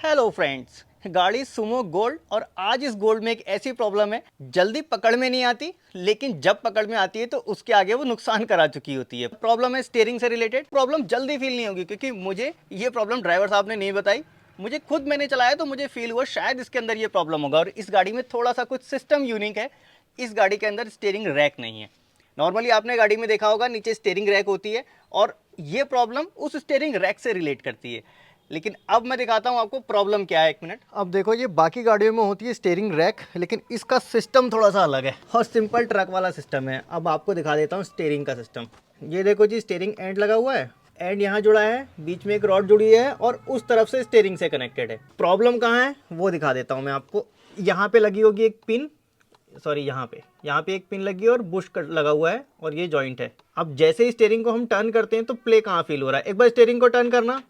Hello friends, गाड़ी Sumo gold. और आज इस गोल्ड में एक ऐसी प्रॉब्लम है, जल्दी पकड़ में नहीं आती, लेकिन जब पकड़ में आती है तो उसके आगे वो नुकसान करा चुकी होती है। प्रॉब्लम है स्टीयरिंग से रिलेटेड। प्रॉब्लम जल्दी फील नहीं होगी क्योंकि मुझे ये प्रॉब्लम ड्राइवर साहब ने नहीं बताई, मुझे खुद मैंने चलाया तो मुझे फील हुआ शायद इसके अंदर ये प्रॉब्लम होगा। और इस गाड़ी में थोड़ा सा कुछ सिस्टम यूनिक है। इस गाड़ी के अंदर स्टीयरिंग रैक नहीं है। नॉर्मली आपने गाड़ी में देखा होगा नीचे स्टीयरिंग रैक होती है और ये प्रॉब्लम उस स्टीयरिंग रैक से रिलेट करती है। लेकिन अब मैं दिखाता हूँ आपको प्रॉब्लम क्या है। एक मिनट। अब देखो, ये बाकी गाड़ियों में होती है स्टीयरिंग रैक, लेकिन इसका सिस्टम थोड़ा सा अलग है और सिंपल ट्रक वाला सिस्टम है। अब आपको दिखा देता हूँ स्टीयरिंग का सिस्टम। ये देखो जी, स्टीयरिंग एंड लगा हुआ है, एंड यहाँ जुड़ा है, बीच में एक रॉड जुड़ी है और उस तरफ से स्टीयरिंग से कनेक्टेड है। प्रॉब्लम कहाँ है वो दिखा देता हूँ मैं आपको। यहाँ पे लगी होगी एक पिन, सॉरी यहाँ पे एक पिन लगी है और बुश कट लगा हुआ है और ये जॉइंट है। अब जैसे ही स्टीयरिंग को हम टर्न करते हैं तो प्ले कहाँ फील हो रहा है। एक बार स्टीयरिंग को टर्न करना,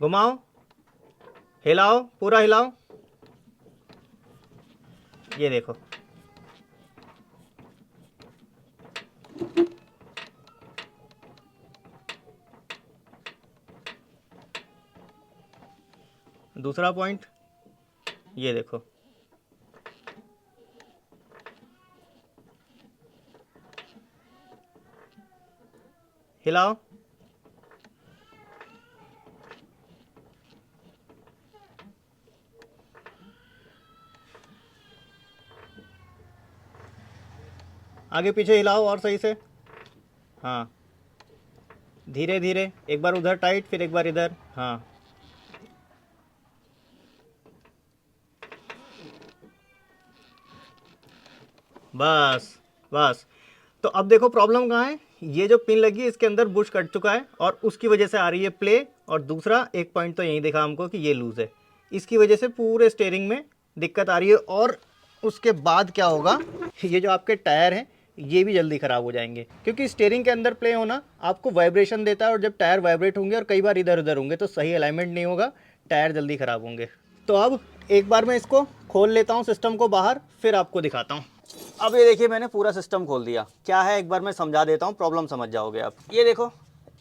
घुमाओ, हिलाओ, पूरा हिलाओ, ये देखो। दूसरा पॉइंट, ये देखो। हिलाओ, आगे पीछे हिलाओ और सही से। हाँ, धीरे धीरे, एक बार उधर टाइट, फिर एक बार इधर। हाँ, बस बस। तो अब देखो प्रॉब्लम कहाँ है। ये जो पिन लगी है इसके अंदर बुश कट चुका है और उसकी वजह से आ रही है प्ले। और दूसरा एक पॉइंट तो यही देखा हमको कि ये लूज है, इसकी वजह से पूरे स्टीयरिंग में दिक्कत आ रही है। और उसके बाद क्या होगा, ये जो आपके टायर हैं ये भी जल्दी ख़राब हो जाएंगे, क्योंकि स्टीयरिंग के अंदर प्ले होना आपको वाइब्रेशन देता है और जब टायर वाइब्रेट होंगे और कई बार इधर उधर होंगे तो सही अलाइनमेंट नहीं होगा, टायर जल्दी ख़राब होंगे। तो अब एक बार मैं इसको खोल लेता हूँ सिस्टम को बाहर, फिर आपको दिखाता हूँ। अब ये देखिए, मैंने पूरा सिस्टम खोल दिया। क्या है एक बार मैं समझा देता हूँ, प्रॉब्लम समझ जाओगे आप। ये देखो,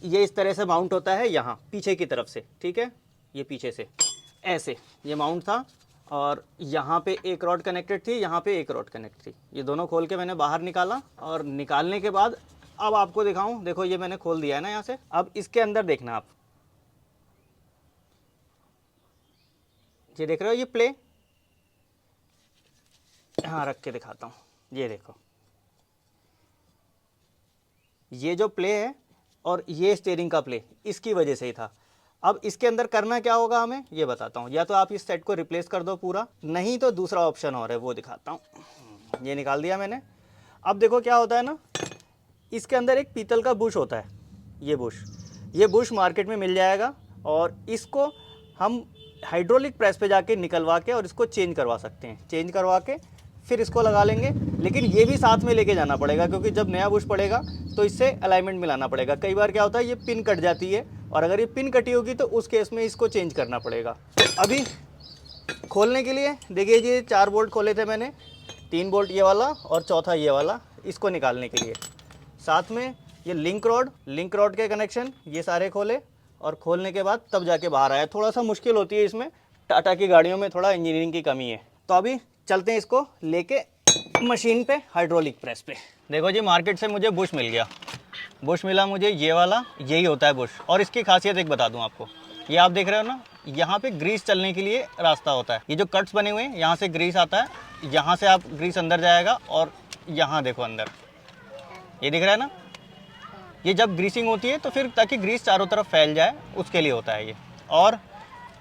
ये इस तरह से माउंट होता है यहाँ पीछे की तरफ से, ठीक है। ये पीछे से ऐसे ये माउंट था और यहाँ पे एक रॉड कनेक्टेड थी, यहाँ पे एक रॉड कनेक्ट थी। ये दोनों खोल के मैंने बाहर निकाला और निकालने के बाद अब आपको दिखाऊं। देखो ये मैंने खोल दिया है ना यहाँ से। अब इसके अंदर देखना आप, ये देख रहे हो ये प्ले। हाँ, रख के दिखाता हूँ। ये देखो, ये जो प्ले है और ये स्टीयरिंग का प्ले इसकी वजह से ही था। अब इसके अंदर करना क्या होगा हमें ये बताता हूँ। या तो आप इस सेट को रिप्लेस कर दो पूरा, नहीं तो दूसरा ऑप्शन और है वो दिखाता हूँ। ये निकाल दिया मैंने। अब देखो क्या होता है ना, इसके अंदर एक पीतल का बुश होता है। ये बुश मार्केट में मिल जाएगा और इसको हम हाइड्रोलिक प्रेस पे जाके निकलवा के और इसको चेंज करवा सकते हैं। चेंज करवा के फिर इसको लगा लेंगे, लेकिन ये भी साथ में लेके जाना पड़ेगा क्योंकि जब नया बुश पड़ेगा तो इससे अलाइनमेंट मिलाना पड़ेगा। कई बार क्या होता है ये पिन कट जाती है और अगर ये पिन कटी होगी तो उस केस में इसको चेंज करना पड़ेगा। अभी खोलने के लिए देखिए जी, 4 बोल्ट खोले थे मैंने, 3 बोल्ट ये वाला और चौथा ये वाला। इसको निकालने के लिए साथ में ये लिंक रॉड के कनेक्शन ये सारे खोले और खोलने के बाद तब जाके बाहर आया। थोड़ा सा मुश्किल होती है इसमें, टाटा की गाड़ियों में थोड़ा इंजीनियरिंग की कमी है। तो अभी चलते हैं इसको लेके मशीन पे, हाइड्रोलिक प्रेस पे। देखो जी, मार्केट से मुझे बुश मिल गया। बुश मिला मुझे ये वाला, यही होता है बुश। और इसकी खासियत एक बता दूं आपको, ये आप देख रहे हो ना, यहाँ पे ग्रीस चलने के लिए रास्ता होता है। ये जो कट्स बने हुए हैं यहाँ से ग्रीस आता है, यहाँ से आप ग्रीस अंदर जाएगा और यहाँ देखो अंदर, ये दिख रहा है ना। ये जब ग्रीसिंग होती है तो फिर ताकि ग्रीस चारों तरफ फैल जाए उसके लिए होता है ये। और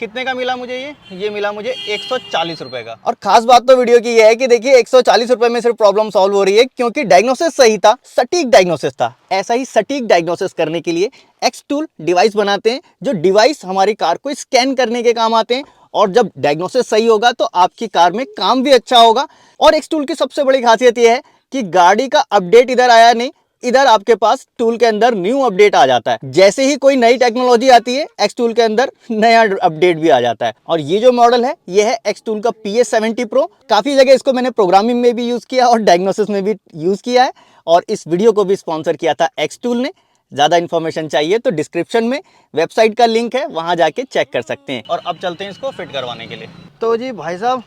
कितने का मिला मुझे ये मिला मुझे 140 रुपए का। और खास बात तो वीडियो की ये है कि देखिए 140 रुपए में सिर्फ प्रॉब्लम सॉल्व हो रही है क्योंकि डायग्नोसिस सही था, सटीक डायग्नोसिस था। ऐसा ही सटीक डायग्नोसिस करने के लिए एक्सटूल डिवाइस बनाते हैं, जो डिवाइस हमारी कार को स्कैन करने के काम आते हैं। और जब डायग्नोसिस सही होगा तो आपकी कार में काम भी अच्छा होगा। और एक्सटूल की सबसे बड़ी खासियत यह है कि गाड़ी का अपडेट इधर आया नहीं, इधर आपके पास टूल के अंदर न्यू अपडेट आ जाता है। जैसे ही कोई नई टेक्नोलॉजी आती है एक्स टूल के अंदर नया अपडेट भी आ जाता है। और ये जो मॉडल है ये है एक्स टूल का PS70 Pro। काफी जगह इसको मैंने प्रोग्रामिंग में भी यूज किया और डायग्नोसिस में भी यूज किया है। और इस वीडियो को भी स्पॉन्सर किया था एक्स टूल ने। ज़्यादा इन्फॉर्मेशन चाहिए तो डिस्क्रिप्शन में वेबसाइट का लिंक है, वहाँ जाके चेक कर सकते हैं। और अब चलते हैं इसको फिट करवाने के लिए। तो जी भाई साहब,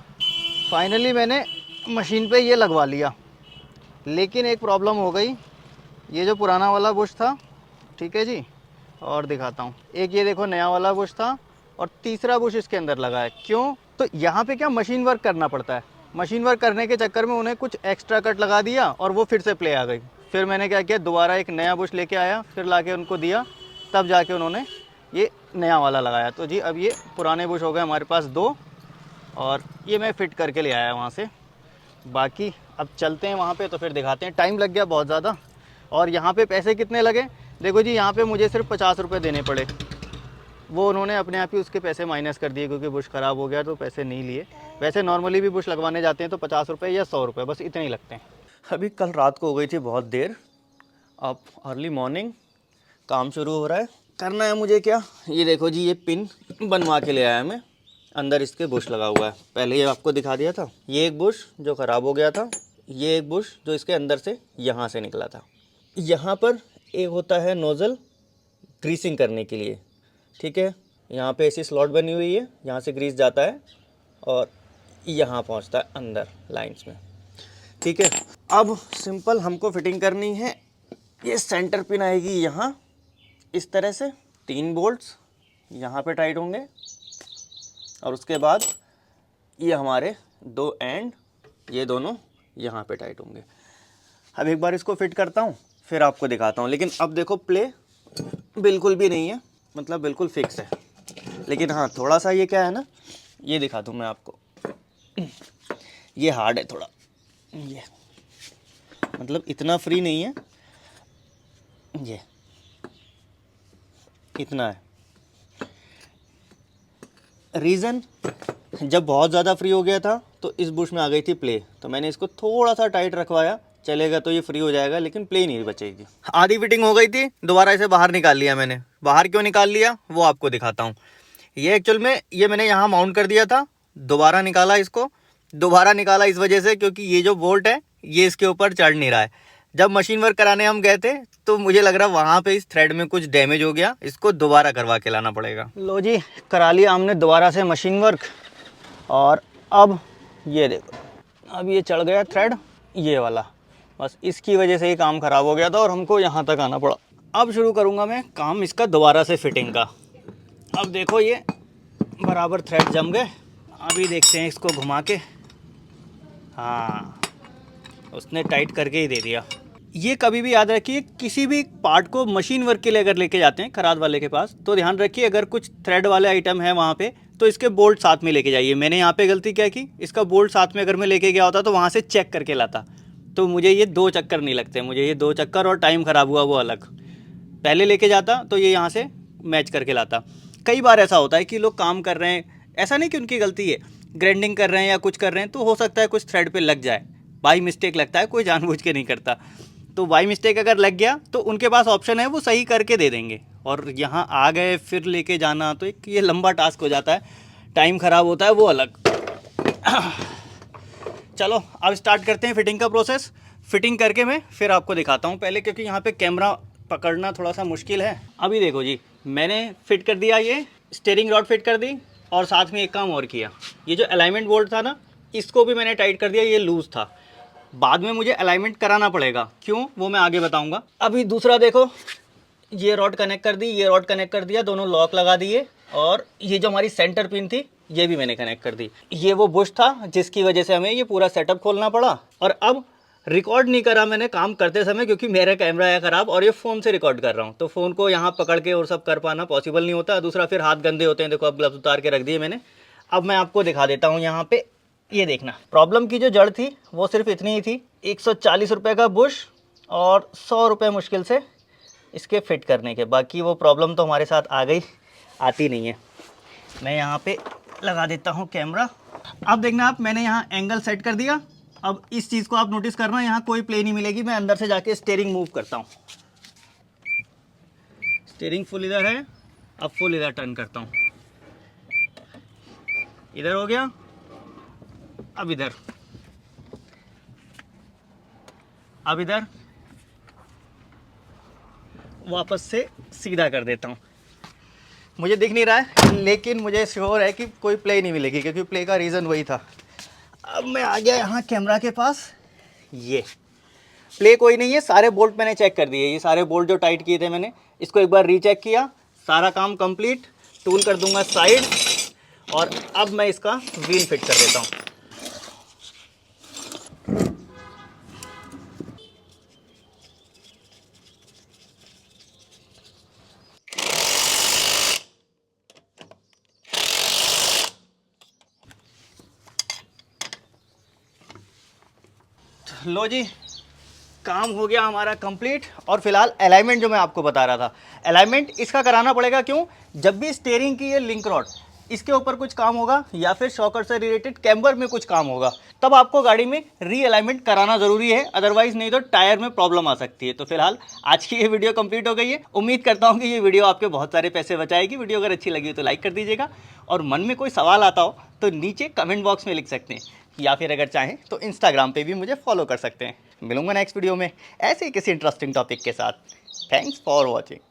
फाइनली मैंने मशीन पे ये लगवा लिया, लेकिन एक प्रॉब्लम हो गई। ये जो पुराना वाला बुश था, ठीक है जी, और दिखाता हूँ, एक ये देखो नया वाला बुश था और तीसरा बुश इसके अंदर लगा है। क्यों? तो यहाँ पे क्या मशीन वर्क करना पड़ता है, मशीन वर्क करने के चक्कर में उन्हें कुछ एक्स्ट्रा कट लगा दिया और वो फिर से प्ले आ गई। फिर मैंने क्या किया, दोबारा एक नया बुश लेके आया, फिर लाके उनको दिया, तब जाके उन्होंने ये नया वाला लगाया। तो जी अब ये पुराने बुश हो गए हमारे पास 2, और ये मैं फ़िट करके ले आया वहाँ से। बाकी अब चलते हैं वहाँ पे, तो फिर दिखाते हैं। टाइम लग गया बहुत ज़्यादा, और यहाँ पे पैसे कितने लगे देखो जी, यहाँ पे मुझे सिर्फ 50 रुपये देने पड़े। वो उन्होंने अपने आप ही उसके पैसे माइनस कर दिए, क्योंकि बुश ख़राब हो गया तो पैसे नहीं लिए। वैसे नॉर्मली भी बुश लगवाने जाते हैं तो 50 रुपये या 100 रुपये, बस इतने ही लगते हैं। अभी कल रात को हो गई थी बहुत देर, अब अर्ली मॉर्निंग काम शुरू हो रहा है। करना है मुझे क्या, ये देखो जी, ये पिन बनवा के ले आया मैं, अंदर इसके बुश लगा हुआ है। पहले ये आपको दिखा दिया था, ये एक बुश जो ख़राब हो गया था, ये एक बुश जो इसके अंदर से यहाँ से निकला था। यहाँ पर एक होता है नोज़ल ग्रीसिंग करने के लिए, ठीक है, यहाँ पे ऐसी स्लॉट बनी हुई है, यहाँ से ग्रीस जाता है और यहाँ पहुँचता है अंदर लाइंस में, ठीक है। अब सिंपल हमको फिटिंग करनी है। ये सेंटर पिन आएगी यहाँ इस तरह से, 3 बोल्ट्स यहाँ पे टाइट होंगे, और उसके बाद ये हमारे 2 एंड, ये दोनों यहाँ पे टाइट होंगे। अब एक बार इसको फिट करता हूँ, फिर आपको दिखाता हूँ। लेकिन अब देखो प्ले बिल्कुल भी नहीं है, मतलब बिल्कुल फिक्स है। लेकिन हाँ, थोड़ा सा ये क्या है ना, ये दिखा दूँ मैं आपको, ये हार्ड है थोड़ा, ये मतलब इतना फ्री नहीं है, ये इतना है। रीज़न, जब बहुत ज़्यादा फ्री हो गया था तो इस बुश में आ गई थी प्ले, तो मैंने इसको थोड़ा सा टाइट रखवाया, चलेगा तो ये फ्री हो जाएगा, लेकिन प्ले नहीं बचेगी। आधी फिटिंग हो गई थी, दोबारा इसे बाहर निकाल लिया मैंने। बाहर क्यों निकाल लिया वो आपको दिखाता हूँ। ये एक्चुअल में ये मैंने यहाँ माउंट कर दिया था, दोबारा निकाला इसको। दोबारा निकाला इस वजह से क्योंकि ये जो बोल्ट है ये इसके ऊपर चढ़ नहीं रहा है। जब मशीन वर्क कराने हम गए थे तो मुझे लग रहा वहाँ पे इस थ्रेड में कुछ डैमेज हो गया, इसको दोबारा करवा के लाना पड़ेगा। लो जी, करा लिया हमने दोबारा से मशीन वर्क, और अब ये देखो, अब ये चढ़ गया थ्रेड ये वाला, बस इसकी वजह से ही काम ख़राब हो गया था और हमको यहाँ तक आना पड़ा। अब शुरू करूँगा मैं काम इसका दोबारा से फिटिंग का। अब देखो ये बराबर थ्रेड जम गए, अभी देखते हैं इसको घुमा के। हाँ, उसने टाइट करके ही दे दिया। ये कभी भी याद रखिए, किसी भी पार्ट को मशीन वर्क के लिए अगर लेके जाते हैं खराद वाले के पास, तो ध्यान रखिए अगर कुछ थ्रेड वाले आइटम है वहाँ पे तो इसके बोल्ट साथ में लेके जाइए। मैंने यहाँ पे गलती क्या की, इसका बोल्ट साथ में अगर मैं लेके गया होता तो वहाँ से चेक करके लाता, तो मुझे ये 2 चक्कर नहीं लगते, मुझे ये 2 चक्कर और टाइम ख़राब हुआ वो अलग। पहले लेके जाता तो ये यहाँ से मैच करके लाता। कई बार ऐसा होता है कि लोग काम कर रहे हैं, ऐसा नहीं कि उनकी गलती है, ग्राइंडिंग कर रहे हैं या कुछ कर रहे हैं तो हो सकता है कुछ थ्रेड पे लग जाए, बाई मिस्टेक लगता है, कोई जानबूझ के नहीं करता। तो बाई मिस्टेक अगर लग गया तो उनके पास ऑप्शन है, वो सही करके दे देंगे। और यहाँ आ गए फिर लेके जाना, तो एक ये लंबा टास्क हो जाता है, टाइम ख़राब होता है वो अलग। चलो अब स्टार्ट करते हैं फिटिंग का प्रोसेस। फिटिंग करके मैं फिर आपको दिखाता हूँ पहले, क्योंकि यहाँ पे कैमरा पकड़ना थोड़ा सा मुश्किल है। अभी देखो जी, मैंने फिट कर दिया, ये स्टीयरिंग रॉड फिट कर दी, और साथ में एक काम और किया, ये जो अलाइनमेंट बोल्ट था ना इसको भी मैंने टाइट कर दिया, ये लूज़ था। बाद में मुझे अलाइनमेंट कराना पड़ेगा, क्यों वो मैं आगे बताऊँगा। अभी दूसरा देखो, ये रॉड कनेक्ट कर दी, ये रॉड कनेक्ट कर दिया, दोनों लॉक लगा दिए, और ये जो हमारी सेंटर पिन थी ये भी मैंने कनेक्ट कर दी। ये वो बुश था जिसकी वजह से हमें ये पूरा सेटअप खोलना पड़ा। और अब रिकॉर्ड नहीं करा मैंने काम करते समय, क्योंकि मेरा कैमरा है ख़राब और ये फ़ोन से रिकॉर्ड कर रहा हूँ, तो फ़ोन को यहाँ पकड़ के और सब कर पाना पॉसिबल नहीं होता। दूसरा फिर हाथ गंदे होते हैं, देखो अब ग्लव्स उतार के रख दिए मैंने। अब मैं आपको दिखा देता हूँ यहाँ पे, ये देखना प्रॉब्लम की जो जड़ थी वो सिर्फ इतनी ही थी, 140 रुपये का बुश और 100 रुपये मुश्किल से इसके फिट करने के। बाकी वो प्रॉब्लम तो हमारे साथ आ गई, आती नहीं है। मैं यहाँ पे लगा देता हूँ कैमरा। अब देखना आप, मैंने यहाँ एंगल सेट कर दिया। अब इस चीज़ को आप नोटिस करना, यहाँ कोई प्ले नहीं मिलेगी। मैं अंदर से जाके स्टीयरिंग मूव करता हूँ, स्टीयरिंग फुल इधर है, अब फुल इधर टर्न करता हूँ, इधर हो गया, अब इधर, अब इधर, वापस से सीधा कर देता हूँ। मुझे दिख नहीं रहा है लेकिन मुझे श्योर है कि कोई प्ले नहीं मिलेगी, क्योंकि प्ले का रीज़न वही था। अब मैं आ गया यहाँ कैमरा के पास। ये प्ले कोई नहीं है, सारे बोल्ट मैंने चेक कर दिए। ये सारे बोल्ट जो टाइट किए थे मैंने, इसको एक बार रीचेक किया, सारा काम कंप्लीट। टूल कर दूंगा साइड और अब मैं इसका व्हील फिट कर देता हूँ। लो जी, काम हो गया हमारा कंप्लीट। और फिलहाल अलाइनमेंट जो मैं आपको बता रहा था, अलाइनमेंट इसका कराना पड़ेगा। क्यों? जब भी स्टीयरिंग की ये लिंक रॉड, इसके ऊपर कुछ काम होगा या फिर शॉकर से रिलेटेड कैम्बर में कुछ काम होगा, तब आपको गाड़ी में री अलाइनमेंट कराना ज़रूरी है, अदरवाइज नहीं तो टायर में प्रॉब्लम आ सकती है। तो फिलहाल आज की ये वीडियो कंप्लीट हो गई है। उम्मीद करता हूँ कि ये वीडियो आपके बहुत सारे पैसे बचाएगी। वीडियो अगर अच्छी लगी तो लाइक कर दीजिएगा, और मन में कोई सवाल आता हो तो नीचे कमेंट बॉक्स में लिख सकते हैं, या फिर अगर चाहें तो इंस्टाग्राम पे भी मुझे फॉलो कर सकते हैं। मिलूंगा नेक्स्ट वीडियो में ऐसे ही किसी इंटरेस्टिंग टॉपिक के साथ। Thanks for watching.